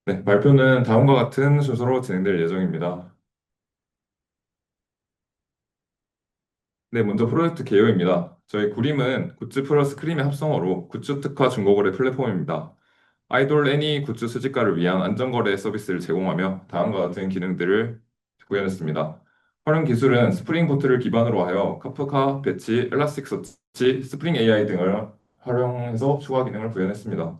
네, 발표는 다음과 같은 순서로 진행될 예정입니다. 네, 먼저 프로젝트 개요입니다. 저희 구림은 굿즈 플러스 크림의 합성어로 굿즈 특화 중고거래 플랫폼입니다. 아이돌 애니 굿즈 수집가를 위한 안전거래 서비스를 제공하며 다음과 같은 기능들을 구현했습니다. 활용 기술은 스프링 보트를 기반으로 하여 카프카, 배치, 엘라스틱서치, 스프링 AI 등을 활용해서 추가 기능을 구현했습니다.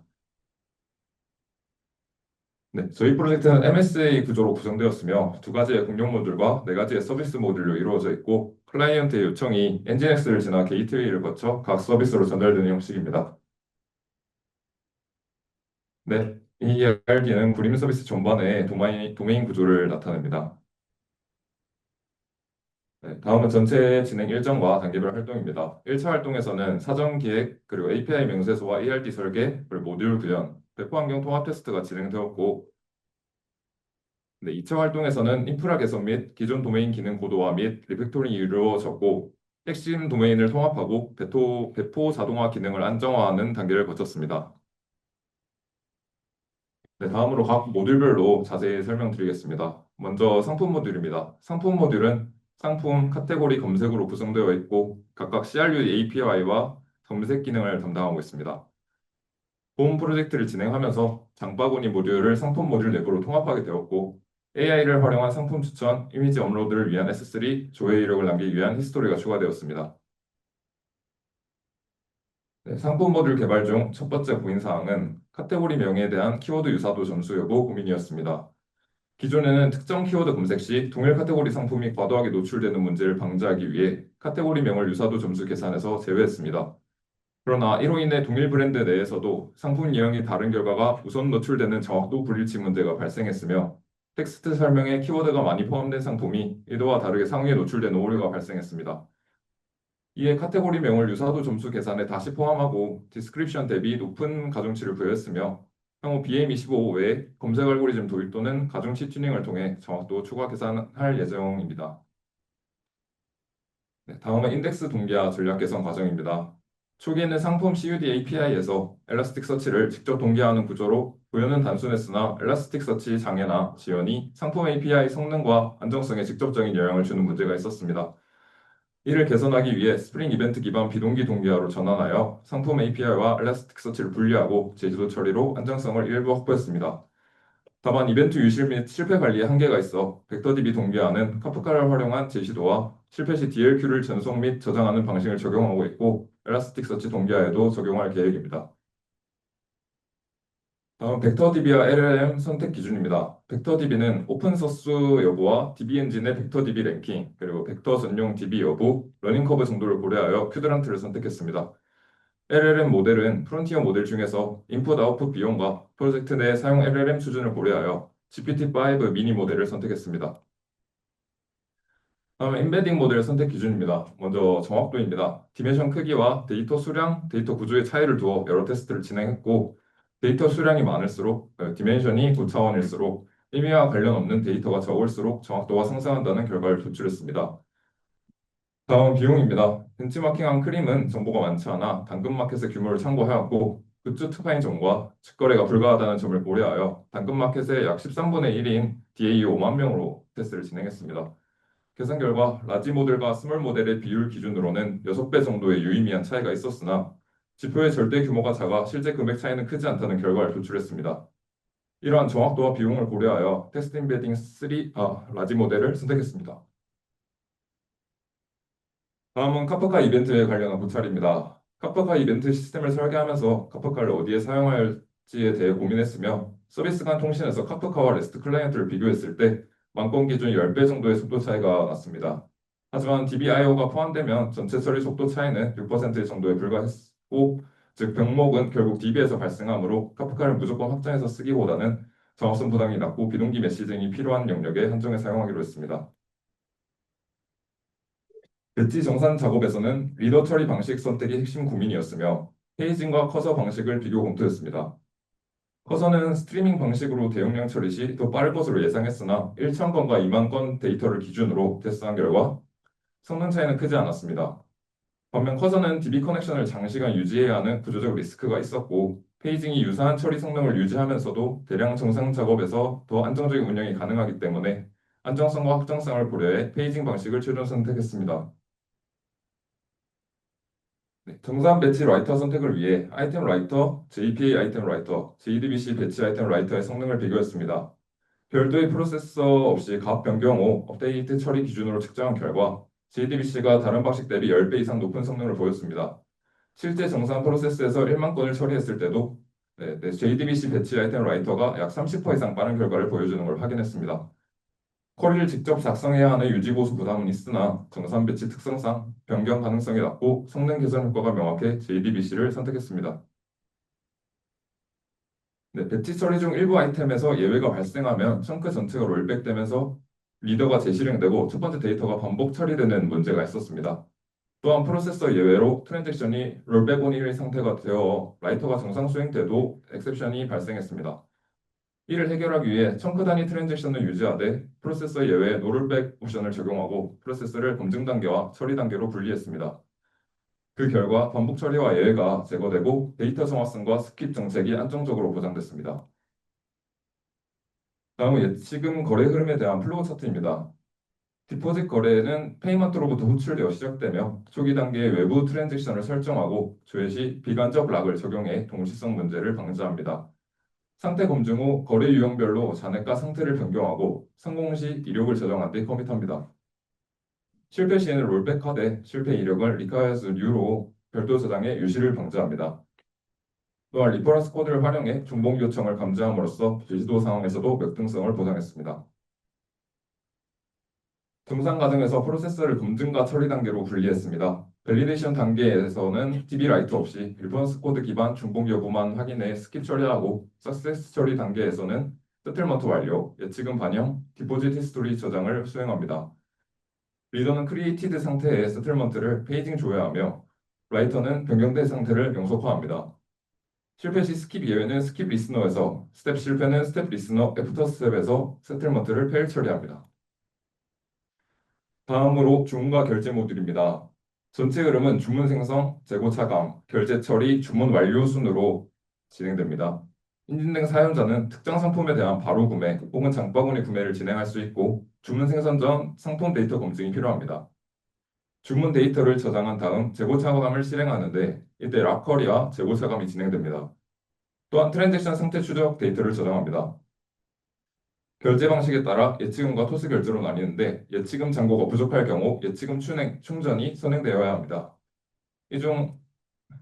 네, 저희 프로젝트는 MSA 구조로 구성되었으며 두 가지의 공용 모듈과 네 가지의 서비스 모듈로 이루어져 있고 클라이언트의 요청이 엔진엑스를 지나 게이트웨이를 거쳐 각 서비스로 전달되는 형식입니다. 네, 이 이야기는 구림 서비스 전반의 도메인 구조를 나타냅니다. 네, 다음은 전체 진행 일정과 단계별 활동입니다. 1차 활동에서는 사전 기획, 그리고 API 명세서와 ERD 설계, 그리고 모듈 구현, 배포 환경 통합 테스트가 진행되었고 네, 2차 활동에서는 인프라 개선 및 기존 도메인 기능 고도화 및 리팩토링이 이루어졌고 핵심 도메인을 통합하고 배포 자동화 기능을 안정화하는 단계를 거쳤습니다. 네, 다음으로 각 모듈별로 자세히 설명드리겠습니다. 먼저 상품 모듈입니다. 상품 모듈은 상품 카테고리 검색으로 구성되어 있고 각각 CRUD API와 검색 기능을 담당하고 있습니다. 본 프로젝트를 진행하면서 장바구니 모듈을 상품 모듈 내부로 통합하게 되었고 AI를 활용한 상품 추천, 이미지 업로드를 위한 S3, 조회 이력을 남기기 위한 히스토리가 추가되었습니다. 네, 상품 모듈 개발 중 첫 번째 고민사항은 카테고리 명에 대한 키워드 유사도 점수 여부 고민이었습니다. 기존에는 특정 키워드 검색 시 동일 카테고리 상품이 과도하게 노출되는 문제를 방지하기 위해 카테고리명을 유사도 점수 계산에서 제외했습니다. 그러나 이로 인해 동일 브랜드 내에서도 상품 유형이 다른 결과가 우선 노출되는 정확도 불일치 문제가 발생했으며 텍스트 설명에 키워드가 많이 포함된 상품이 의도와 다르게 상위에 노출되는 오류가 발생했습니다. 이에 카테고리명을 유사도 점수 계산에 다시 포함하고 디스크립션 대비 높은 가중치를 부여했으며 향후 BM25 외에 검색 알고리즘 도입 또는 가중치 튜닝을 통해 정확도 추가 계산할 예정입니다. 네, 다음은 인덱스 동기화 전략 개선 과정입니다. 초기에는 상품 CUD API에서 엘라스틱 서치를 직접 동기화하는 구조로 구현은 단순했으나 엘라스틱 서치 장애나 지연이 상품 API 성능과 안정성에 직접적인 영향을 주는 문제가 있었습니다. 이를 개선하기 위해 스프링 이벤트 기반 비동기 동기화로 전환하여 상품 API와 엘라스틱 서치를 분리하고 제조도 처리로 안정성을 일부 확보했습니다. 다만 이벤트 유실 및 실패 관리에 한계가 있어 벡터DB 동기화는 카프카를 활용한 제시도와 실패 시 DLQ를 전송 및 저장하는 방식을 적용하고 있고 엘라스틱서치 동기화에도 적용할 계획입니다. 다음 벡터DB와 LLM 선택 기준입니다. 벡터DB는 오픈소스 여부와 DB 엔진의 벡터DB 랭킹, 그리고 벡터 전용 DB 여부, 러닝 커브 정도를 고려하여 큐드란트를 선택했습니다. LLM 모델은 프론티어 모델 중에서 인풋 아웃풋 비용과 프로젝트 내 사용 LLM 수준을 고려하여 GPT-5 미니 모델을 선택했습니다. 다음 embedding 모델 선택 기준입니다. 먼저 정확도입니다. 디멘션 크기와 데이터 수량, 데이터 구조의 차이를 두어 여러 테스트를 진행했고 데이터 수량이 많을수록 디멘션이 고차원일수록 의미와 관련 없는 데이터가 적을수록 정확도가 상승한다는 결과를 도출했습니다. 다음 비용입니다. 벤치마킹한 크림은 정보가 많지 않아 당근마켓의 규모를 참고하였고 굿즈 특파인 점과 직거래가 불가하다는 점을 고려하여 당근마켓의 약 13분의 1인 DAU 5만 명으로 테스트를 진행했습니다. 계산 결과 라지 모델과 스몰 모델의 비율 기준으로는 6배 정도의 유의미한 차이가 있었으나 지표의 절대 규모가 작아 실제 금액 차이는 크지 않다는 결과를 도출했습니다. 이러한 정확도와 비용을 고려하여 테스트 임베딩 3, 라지 모델을 선택했습니다. 다음은 카프카 이벤트에 관련한 고찰입니다. 카프카 이벤트 시스템을 설계하면서 카프카를 어디에 사용할지에 대해 고민했으며 서비스 간 통신에서 카프카와 레스트 클라이언트를 비교했을 때 만건 기준 10배 정도의 속도 차이가 났습니다. 하지만 DBIO가 포함되면 전체 처리 속도 차이는 6% 정도에 불과했고 즉 병목은 결국 DB에서 발생하므로 카프카를 무조건 확장해서 쓰기보다는 정확성 부담이 낮고 비동기 메시징이 필요한 영역에 한정해 사용하기로 했습니다. 배지 정산 작업에서는 리더 처리 방식 선택이 핵심 고민이었으며 페이징과 커서 방식을 비교 검토했습니다. 커서는 스트리밍 방식으로 대용량 처리 시 더 빠를 것으로 예상했으나 1천 건과 2만 건 데이터를 기준으로 테스트한 결과 성능 차이는 크지 않았습니다. 반면 커서는 DB 커넥션을 장시간 유지해야 하는 구조적 리스크가 있었고 페이징이 유사한 처리 성능을 유지하면서도 대량 정상 작업에서 더 안정적인 운영이 가능하기 때문에 안정성과 확장성을 고려해 페이징 방식을 최종 선택했습니다. 네, 정산 배치 라이터 선택을 위해 아이템 라이터, JPA 아이템 라이터, JDBC 배치 아이템 라이터의 성능을 비교했습니다. 별도의 프로세서 없이 값 변경 후 업데이트 처리 기준으로 측정한 결과 JDBC가 다른 방식 대비 10배 이상 높은 성능을 보였습니다. 실제 정산 프로세스에서 1만 건을 처리했을 때도 JDBC 배치 아이템 라이터가 약 30% 이상 빠른 결과를 보여주는 걸 확인했습니다. 쿼리를 직접 작성해야 하는 유지 보수 부담은 있으나 정산 배치 특성상 변경 가능성이 낮고 성능 개선 효과가 명확해 JDBC를 선택했습니다. 네, 배치 처리 중 일부 아이템에서 예외가 발생하면 청크 전체가 롤백되면서 리더가 재실행되고 첫 번째 데이터가 반복 처리되는 문제가 있었습니다. 또한 프로세서 예외로 트랜잭션이 롤백 온 1의 상태가 되어 라이터가 정상 수행돼도 엑셉션이 발생했습니다. 이를 해결하기 위해 청크 단위 트랜잭션을 유지하되 프로세서 예외 노롤백 옵션을 적용하고 프로세서를 검증 단계와 처리 단계로 분리했습니다. 그 결과 반복 처리와 예외가 제거되고 데이터 정확성과 스킵 정책이 안정적으로 보장됐습니다. 다음은 예치금 거래 흐름에 대한 플로우 차트입니다. 디포짓 거래는 페이먼트로부터 호출되어 시작되며 초기 단계의 외부 트랜잭션을 설정하고 조회 시 비간접 락을 적용해 동시성 문제를 방지합니다. 상태 검증 후 거래 유형별로 잔액과 상태를 변경하고 성공 시 이력을 저장한 뒤 커밋합니다. 실패 시에는 롤백하되 실패 이력을 리카이어스 뉴로 별도 저장해 유실을 방지합니다. 또한 리퍼런스 코드를 활용해 중복 요청을 감지함으로써 제시도 상황에서도 역등성을 보장했습니다. 정상 과정에서 프로세서를 검증과 처리 단계로 분리했습니다. 밸리데이션 단계에서는 DB 라이트 없이 리퍼런스 코드 기반 중복 여부만 확인해 스킵 처리하고 석세스 처리 단계에서는 세틀먼트 완료, 예치금 반영, 디포짓 히스토리 저장을 수행합니다. 리더는 크리에이티드 상태의 세틀먼트를 페이징 조회하며 라이터는 변경된 상태를 명속화합니다. 실패 시 스킵 예외는 스킵 리스너에서 스텝 실패는 스텝 리스너 애프터 스텝에서 세틀먼트를 페일 처리합니다. 다음으로 주문과 결제 모듈입니다. 전체 흐름은 주문 생성, 재고 차감, 결제 처리, 주문 완료 순으로 진행됩니다. 인증된 사용자는 특정 상품에 대한 바로 구매 혹은 장바구니 구매를 진행할 수 있고 주문 생산 전 상품 데이터 검증이 필요합니다. 주문 데이터를 저장한 다음 재고 차감을 실행하는데 이때 락커리와 재고 차감이 진행됩니다. 또한 트랜잭션 상태 추적 데이터를 저장합니다. 결제 방식에 따라 예치금과 토스 결제로 나뉘는데 예치금 잔고가 부족할 경우 예치금 충전이 선행되어야 합니다. 이 중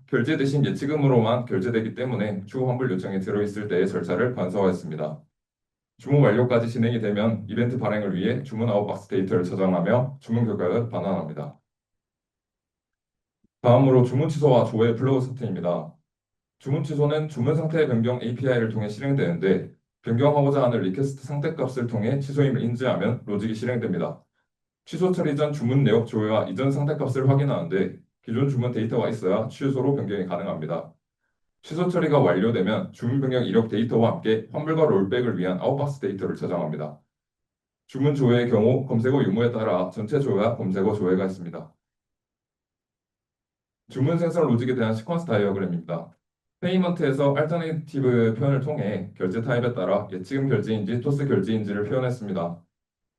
결제 대신 예치금으로만 결제되기 때문에 추후 환불 요청이 들어있을 때의 절차를 간소화했습니다. 주문 완료까지 진행이 되면 이벤트 발행을 위해 주문 아웃박스 데이터를 저장하며 주문 결과를 반환합니다. 다음으로 주문 취소와 조회 플로우 세팅입니다. 주문 취소는 주문 상태 변경 API를 통해 실행되는데 변경하고자 하는 리퀘스트 상태값을 통해 취소임을 인지하면 로직이 실행됩니다. 취소 처리 전 주문 내역 조회와 이전 상태값을 확인하는데 기존 주문 데이터가 있어야 취소로 변경이 가능합니다. 취소 처리가 완료되면 주문 변경 이력 데이터와 함께 환불과 롤백을 위한 아웃박스 데이터를 저장합니다. 주문 조회의 경우 검색어 유무에 따라 전체 조회와 검색어 조회가 있습니다. 주문 생성 로직에 대한 시퀀스 다이어그램입니다. 페이먼트에서 알터네이티브 표현을 통해 결제 타입에 따라 예치금 결제인지 토스 결제인지를 표현했습니다.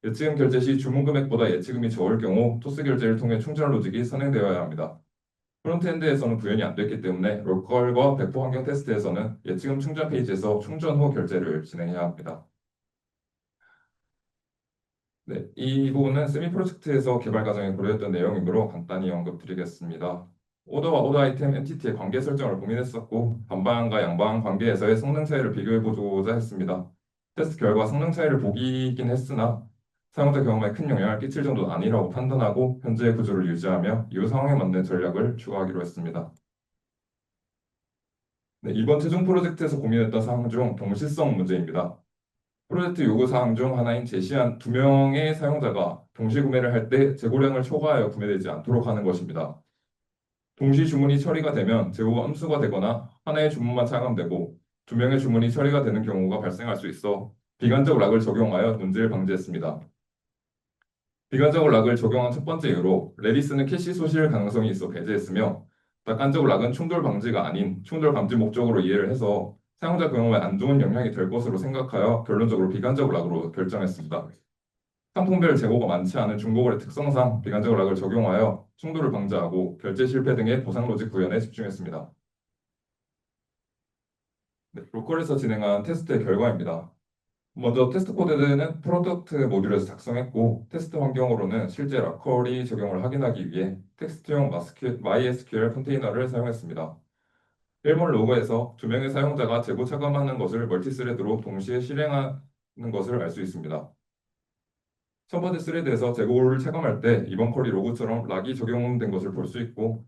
예치금 결제 시 주문 금액보다 예치금이 적을 경우 토스 결제를 통해 충전 로직이 선행되어야 합니다. 프론트엔드에서는 구현이 안 됐기 때문에 로컬과 배포 환경 테스트에서는 예치금 충전 페이지에서 충전 후 결제를 진행해야 합니다. 네, 이 부분은 세미 프로젝트에서 개발 과정에 고려했던 내용이므로 간단히 언급드리겠습니다. 오더와 오더 아이템 엔티티의 관계 설정을 고민했었고 반방과 양방 관계에서의 성능 차이를 비교해보고자 했습니다. 테스트 결과 성능 차이를 보기긴 했으나 사용자 경험에 큰 영향을 끼칠 정도는 아니라고 판단하고 현재의 구조를 유지하며 이후 상황에 맞는 전략을 추가하기로 했습니다. 네, 이번 최종 프로젝트에서 고민했던 사항 중 동시성 문제입니다. 프로젝트 요구 사항 중 하나인 제시한 2명의 사용자가 동시 구매를 할 때 재고량을 초과하여 구매되지 않도록 하는 것입니다. 동시 주문이 처리가 되면 재고가 음수가 되거나 하나의 주문만 차감되고 2명의 주문이 처리가 되는 경우가 발생할 수 있어 비관적 락을 적용하여 문제를 방지했습니다. 비관적 락을 적용한 첫 번째 이유로 레디스는 캐시 소실 가능성이 있어 배제했으며 객관적 락은 충돌 방지가 아닌 충돌 감지 목적으로 이해를 해서 사용자 경험에 안 좋은 영향이 될 것으로 생각하여 결론적으로 비관적 락으로 결정했습니다. 상품별 재고가 많지 않은 중고거래 특성상 비관적 락을 적용하여 충돌을 방지하고 결제 실패 등의 보상 로직 구현에 집중했습니다. 네, 로컬에서 진행한 테스트의 결과입니다. 먼저 테스트 코드는 프로덕트 모듈에서 작성했고 테스트 환경으로는 실제 락커리 적용을 확인하기 위해 텍스트용 MySQL 컨테이너를 사용했습니다. 1몰 로그에서 두 명의 사용자가 재고 차감하는 것을 멀티스레드로 동시에 실행하는 것을 알 수 있습니다. 첫 번째 스레드에서 재고를 차감할 때 이번 쿼리 로그처럼 락이 적용된 것을 볼 수 있고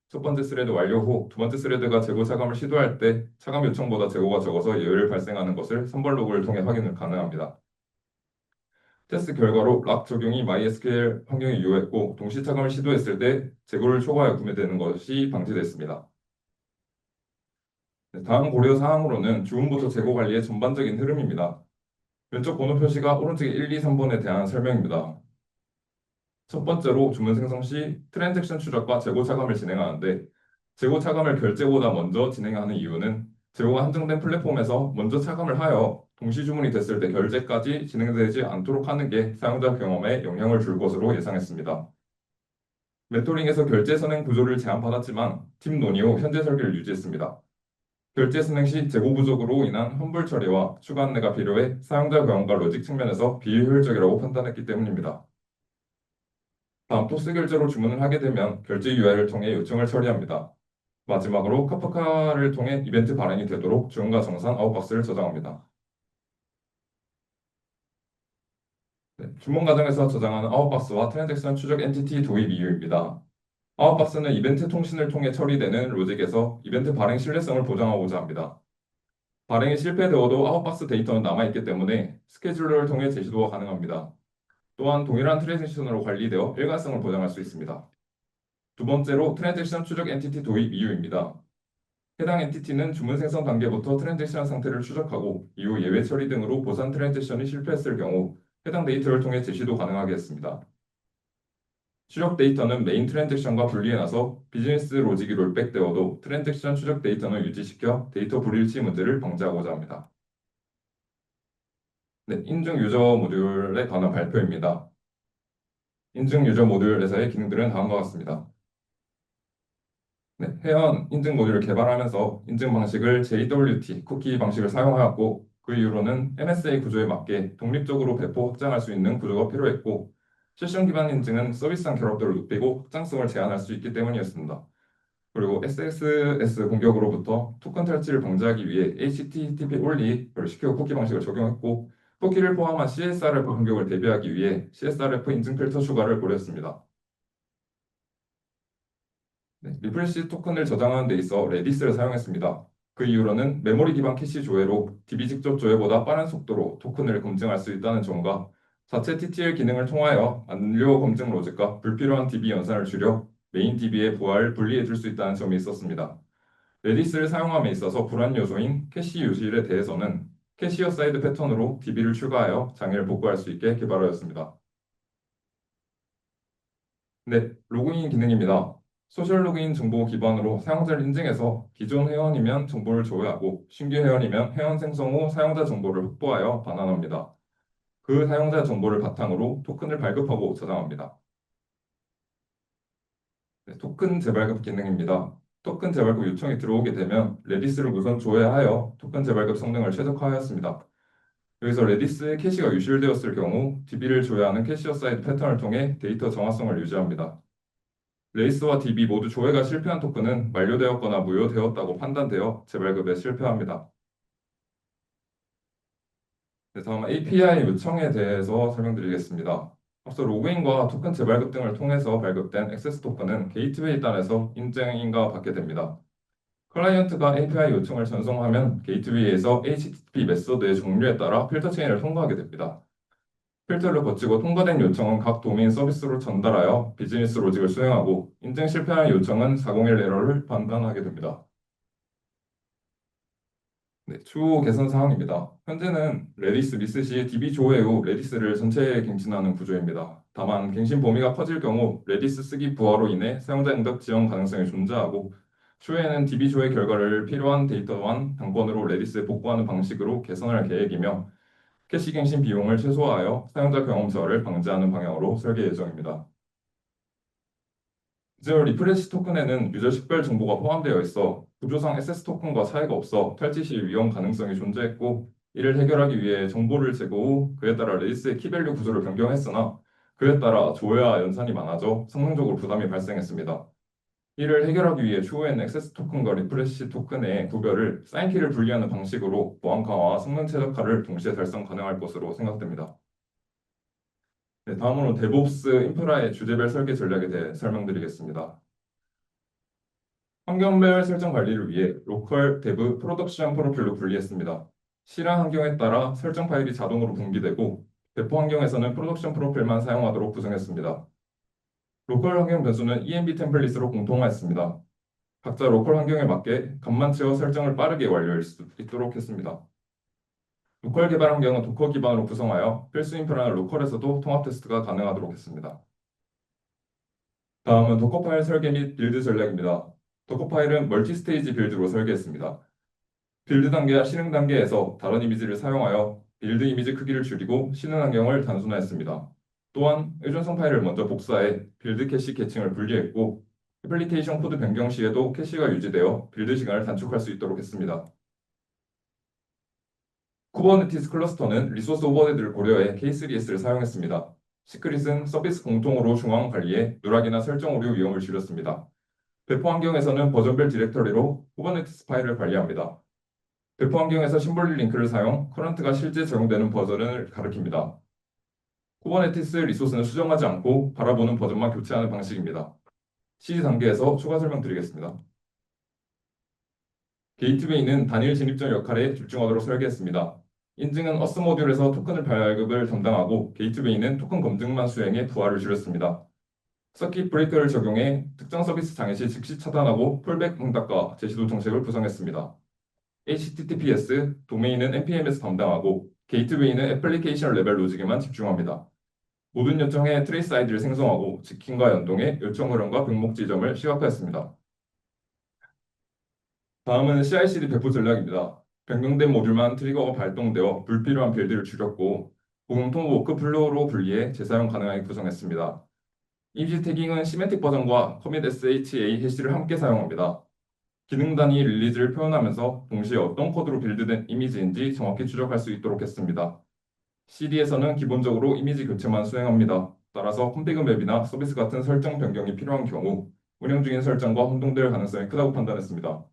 첫 번째 스레드 완료 후 두 번째 스레드가 재고 차감을 시도할 때 차감 요청보다 재고가 적어서 예외를 발생하는 것을 선발 로그를 통해 확인을 가능합니다. 테스트 결과로 락 적용이 MySQL 환경에 유효했고 동시 차감을 시도했을 때 재고를 초과하여 구매되는 것이 방지됐습니다. 다음 고려 사항으로는 주문부터 재고 관리의 전반적인 흐름입니다. 왼쪽 번호 표시가 오른쪽의 1, 2, 3번에 대한 설명입니다. 첫 번째로 주문 생성 시 트랜잭션 추적과 재고 차감을 진행하는데 재고 차감을 결제보다 먼저 진행하는 이유는 재고가 한정된 플랫폼에서 먼저 차감을 하여 동시 주문이 됐을 때 결제까지 진행되지 않도록 하는 게 사용자 경험에 영향을 줄 것으로 예상했습니다. 멘토링에서 결제 선행 구조를 제안받았지만 팀 논의 후 현재 설계를 유지했습니다. 결제 선행 시 재고 부족으로 인한 환불 처리와 추가 안내가 필요해 사용자 경험과 로직 측면에서 비효율적이라고 판단했기 때문입니다. 다음 토스 결제로 주문을 하게 되면 결제 UI를 통해 요청을 처리합니다. 마지막으로 카프카를 통해 이벤트 발행이 되도록 주문과 정산 아웃박스를 저장합니다. 네, 주문 과정에서 저장하는 아웃박스와 트랜잭션 추적 엔티티 도입 이유입니다. 아웃박스는 이벤트 통신을 통해 처리되는 로직에서 이벤트 발행 신뢰성을 보장하고자 합니다. 발행이 실패되어도 아웃박스 데이터는 남아있기 때문에 스케줄러를 통해 제시도가 가능합니다. 또한 동일한 트랜잭션으로 관리되어 일관성을 보장할 수 있습니다. 두 번째로 트랜잭션 추적 엔티티 도입 이유입니다. 해당 엔티티는 주문 생성 단계부터 트랜잭션 상태를 추적하고 이후 예외 처리 등으로 보상 트랜잭션이 실패했을 경우 해당 데이터를 통해 제시도 가능하게 했습니다. 추적 데이터는 메인 트랜잭션과 분리해놔서 비즈니스 로직이 롤백되어도 트랜잭션 추적 데이터는 유지시켜 데이터 불일치 문제를 방지하고자 합니다. 네, 인증 유저 모듈에 관한 발표입니다. 인증 유저 모듈에서의 기능들은 다음과 같습니다. 네, 회원 인증 모듈을 개발하면서 인증 방식을 JWT 쿠키 방식을 사용하였고 그 이후로는 MSA 구조에 맞게 독립적으로 배포 확장할 수 있는 구조가 필요했고 세션 기반 인증은 서비스상 결합도를 높이고 확장성을 제한할 수 있기 때문이었습니다. 그리고 SXS 공격으로부터 토큰 탈취를 방지하기 위해 HTTP only를 시큐어 쿠키 방식을 적용했고 쿠키를 포함한 CSRF 공격을 대비하기 위해 CSRF 인증 필터 추가를 고려했습니다. 네, 리플시 토큰을 저장하는 데 있어 레디스를 사용했습니다. 그 이후로는 메모리 기반 캐시 조회로 DB 직접 조회보다 빠른 속도로 토큰을 검증할 수 있다는 점과 자체 TTL 기능을 통하여 완료 검증 로직과 불필요한 DB 연산을 줄여 메인 DB의 부하를 분리해 줄 수 있다는 점이 있었습니다. 레디스를 사용함에 있어서 불안 요소인 캐시 유실에 대해서는 캐시어 사이드 패턴으로 DB를 추가하여 장애를 복구할 수 있게 개발하였습니다. 네, 로그인 기능입니다. 소셜 로그인 정보 기반으로 사용자를 인증해서 기존 회원이면 정보를 조회하고 신규 회원이면 회원 생성 후 사용자 정보를 확보하여 반환합니다. 그 사용자 정보를 바탕으로 토큰을 발급하고 저장합니다. 네, 토큰 재발급 기능입니다. 토큰 재발급 요청이 들어오게 되면 레디스를 우선 조회하여 토큰 재발급 성능을 최적화하였습니다. 여기서 레디스의 캐시가 유실되었을 경우 DB를 조회하는 캐시어 사이드 패턴을 통해 데이터 정확성을 유지합니다. 레이스와 DB 모두 조회가 실패한 토큰은 만료되었거나 무효되었다고 판단되어 재발급에 실패합니다. 네, 다음 API 요청에 대해서 설명드리겠습니다. 앞서 로그인과 토큰 재발급 등을 통해서 발급된 액세스 토큰은 게이트웨이 단에서 인증인가 받게 됩니다. 클라이언트가 API 요청을 전송하면 게이트웨이에서 HTTP 메소드의 종류에 따라 필터 체인을 통과하게 됩니다. 필터를 거치고 통과된 요청은 각 도메인 서비스로 전달하여 비즈니스 로직을 수행하고 인증 실패한 요청은 401 에러를 판단하게 됩니다. 네, 추후 개선 사항입니다. 현재는 레디스 미스 시 DB 조회 후 레디스를 전체 갱신하는 구조입니다. 다만 갱신 범위가 커질 경우 레디스 쓰기 부하로 인해 사용자 응답 지연 가능성이 존재하고 추후에는 DB 조회 결과를 필요한 데이터만 단권으로 레디스에 복구하는 방식으로 개선할 계획이며 캐시 갱신 비용을 최소화하여 사용자 경험 저하를 방지하는 방향으로 설계 예정입니다. 이제 리프레시 토큰에는 유저 식별 정보가 포함되어 있어 구조상 SS 토큰과 차이가 없어 탈취 시 위험 가능성이 존재했고 이를 해결하기 위해 정보를 제거 후 그에 따라 레이스의 키밸류 구조를 변경했으나 그에 따라 조회와 연산이 많아져 성능적으로 부담이 발생했습니다. 이를 해결하기 위해 추후에는 액세스 토큰과 리프레시 토큰의 구별을 사인키를 분리하는 방식으로 보안 강화와 성능 최적화를 동시에 달성 가능할 것으로 생각됩니다. 네, 다음으로 데브옵스 인프라의 주제별 설계 전략에 대해 설명드리겠습니다. 환경별 설정 관리를 위해 로컬, 데브, 프로덕션 프로필로 분리했습니다. 실행 환경에 따라 설정 파일이 자동으로 분기되고 배포 환경에서는 프로덕션 프로필만 사용하도록 구성했습니다. 로컬 환경 변수는 ENB 템플릿으로 공통화했습니다. 각자 로컬 환경에 맞게 값만 채워 설정을 빠르게 완료할 수 있도록 했습니다. 로컬 개발 환경은 도커 기반으로 구성하여 필수 인프라는 로컬에서도 통합 테스트가 가능하도록 했습니다. 다음은 도커 파일 설계 및 빌드 전략입니다. 도커 파일은 멀티 스테이지 빌드로 설계했습니다. 빌드 단계와 실행 단계에서 다른 이미지를 사용하여 빌드 이미지 크기를 줄이고 실행 환경을 단순화했습니다. 또한 의존성 파일을 먼저 복사해 빌드 캐시 계층을 분리했고 애플리케이션 코드 변경 시에도 캐시가 유지되어 빌드 시간을 단축할 수 있도록 했습니다. 쿠버네티스 클러스터는 리소스 오버헤드를 고려해 K3S를 사용했습니다. 시크릿은 서비스 공통으로 중앙 관리에 누락이나 설정 오류 위험을 줄였습니다. 배포 환경에서는 버전별 디렉터리로 쿠버네티스 파일을 관리합니다. 배포 환경에서 심볼리 링크를 사용, 커런트가 실제 적용되는 버전을 가리킵니다. 쿠버네티스 리소스는 수정하지 않고 바라보는 버전만 교체하는 방식입니다. C 단계에서 추가 설명드리겠습니다. 게이트웨이는 단일 진입점 역할에 집중하도록 설계했습니다. 인증은 어스 모듈에서 토큰을 발급을 담당하고 게이트웨이는 토큰 검증만 수행해 부하를 줄였습니다. 서킷 브레이커를 적용해 특정 서비스 장애 시 즉시 차단하고 폴백 응답과 제시도 정책을 구성했습니다. HTTPS, 도메인은 npm에서 담당하고 게이트웨이는 애플리케이션 레벨 로직에만 집중합니다. 모든 요청에 트레이스 아이디를 생성하고 지킴과 연동해 요청 흐름과 병목 지점을 시각화했습니다. 다음은 CI/CD 배포 전략입니다. 변경된 모듈만 트리거가 발동되어 불필요한 빌드를 줄였고 공통 워크플로우로 분리해 재사용 가능하게 구성했습니다. 이미지 태깅은 시멘틱 버전과 commit SHA 해시를 함께 사용합니다. 기능 단위 릴리즈를 표현하면서 동시에 어떤 코드로 빌드된 이미지인지 정확히 추적할 수 있도록 했습니다. CD에서는 기본적으로 이미지 교체만 수행합니다. 따라서 컴피그 맵이나 서비스 같은 설정 변경이 필요한 경우 운영 중인 설정과 혼동될 가능성이 크다고 판단했습니다.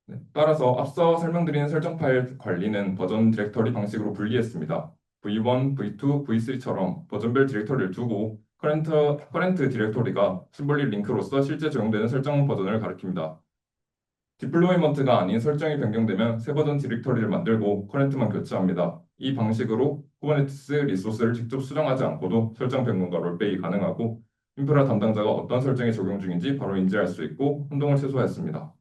네, 따라서 앞서 설명드린 설정 파일 관리는 버전 디렉터리 방식으로 분리했습니다. V1, V2, V3처럼 버전별 디렉터리를 두고 커런트 디렉터리가 심볼리 링크로서 실제 적용되는 설정 버전을 가리킵니다. 디플로이먼트가 아닌 설정이 변경되면 새 버전 디렉터리를 만들고 커런트만 교체합니다. 이 방식으로 쿠버네티스 리소스를 직접 수정하지 않고도 설정 변경과 롤백이 가능하고 인프라 담당자가 어떤 설정이 적용 중인지 바로 인지할 수 있고 혼동을 최소화했습니다.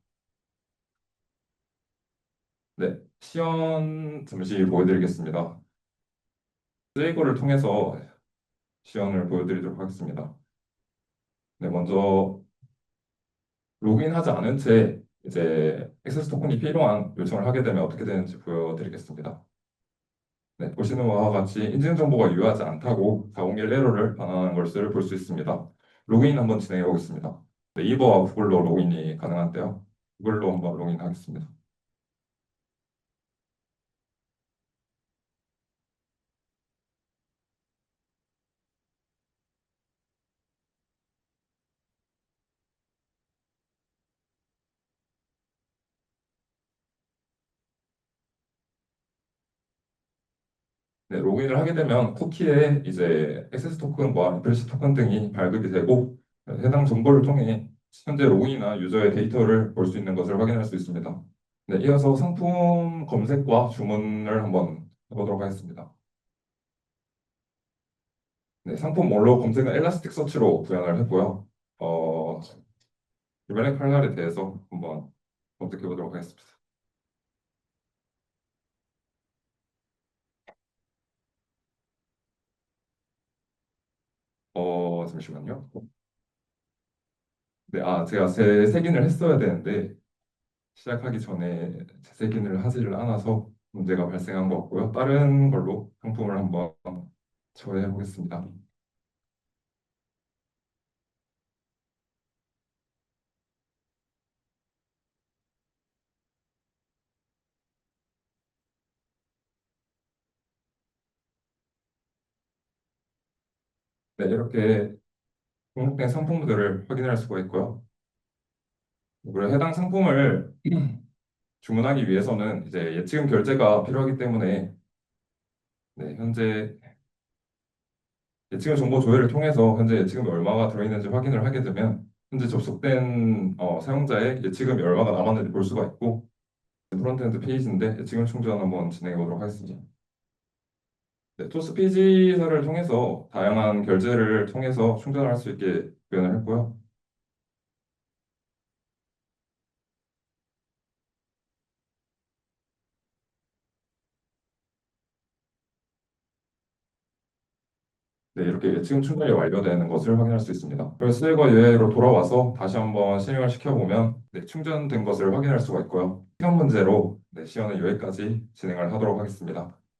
네, 시연 잠시 보여드리겠습니다. 세이거를 통해서 시연을 보여드리도록 하겠습니다. 네, 먼저 로그인하지 않은 채 이제 액세스 토큰이 필요한 요청을 하게 되면 어떻게 되는지 보여드리겠습니다. 네, 보시는 바와 같이 인증 정보가 유효하지 않다고 401 에러를 반환하는 것을 볼 수 있습니다. 로그인 한번 진행해 보겠습니다. 네이버와 구글로 로그인이 가능한데요. 구글로 한번 로그인하겠습니다. 네, 로그인을 하게 되면 쿠키에 이제 액세스 토큰과 리프레시 토큰 등이 발급이 되고 해당 정보를 통해 현재 로그인한 유저의 데이터를 볼 수 있는 것을 확인할 수 있습니다. 네, 이어서 상품 검색과 주문을 한번 해보도록 하겠습니다. 네, 상품 원로 검색은 엘라스틱 서치로 구현을 했고요. 이번에 칼날에 대해서 한번 검색해 보도록 하겠습니다. 잠시만요. 네, 제가 재색인을 했어야 되는데 시작하기 전에 재색인을 하지를 않아서 문제가 발생한 것 같고요. 다른 걸로 상품을 한번 처리해 보겠습니다. 네, 이렇게 등록된 상품들을 확인할 수가 있고요. 그리고 해당 상품을 주문하기 위해서는 이제 예치금 결제가 필요하기 때문에 네, 현재 예치금 정보 조회를 통해서 현재 예치금이 얼마가 들어있는지 확인을 하게 되면 현재 접속된 사용자의 예치금이 얼마가 남았는지 볼 수가 있고 프론트엔드 페이지인데 예치금 충전 한번 진행해 보도록 하겠습니다. 네, 토스 페이지사를 통해서 다양한 결제를 통해서 충전을 할 수 있게 구현을 했고요. 네, 이렇게 예치금 충전이 완료되는 것을 확인할 수 있습니다. 그래서 수익과 유예로 돌아와서 다시 한번 실행을 시켜보면 네, 충전된 것을 확인할 수가 있고요. 시간 문제로 네, 시연의 유예까지 진행을 하도록 하겠습니다.